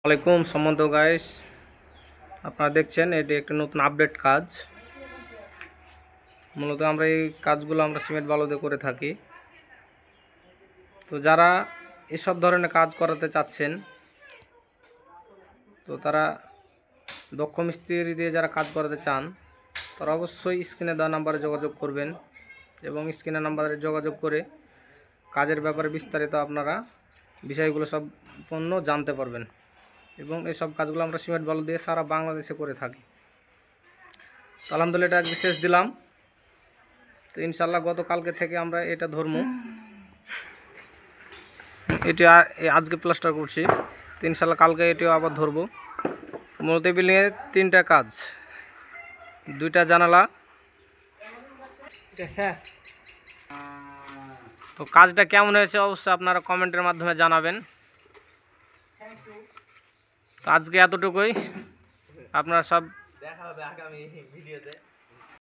আলাইকুম সম্বন্ধ গাইস, আপনারা দেখছেন এটি একটি নতুন আপডেট কাজ। মূলত আমরা এই কাজগুলো আমরা সিমেন্ট বালু দিয়ে করে থাকি। তো যারা এসব ধরনের কাজ করাতে চাচ্ছেন, তো তারা দক্ষ মিস্ত্রি দিয়ে যারা কাজ করাতে চান, তারা অবশ্যই স্ক্রিনে দেওয়া নাম্বারে যোগাযোগ করবেন এবং স্ক্রিনের নাম্বারে যোগাযোগ করে কাজের ব্যাপারে বিস্তারিত আপনারা বিষয়গুলো সম্পূর্ণ জানতে পারবেন। এবং এইসব কাজগুলো আমরা সিমেন্ট বালু দিয়ে সারা বাংলাদেশে করে থাকি। তো আলহামদুলিল্লাহ এটা আজকে শেষ দিলাম। তো ইনশাল্লাহ গতকালকে থেকে আমরা এটা ধরবো। এটি আজকে প্লাস্টার করছি, তো ইনশাল্লাহ কালকে এটিও আবার ধরবো। মূলত বিল্ডিংয়ে 3টা কাজ, 2টা জানালা। তো কাজটা কেমন হয়েছে অবশ্যই আপনারা কমেন্টের মাধ্যমে জানাবেন। তো আজকে এতটুকুই, আপনারা সব দেখা হবে আগামী ভিডিওতে।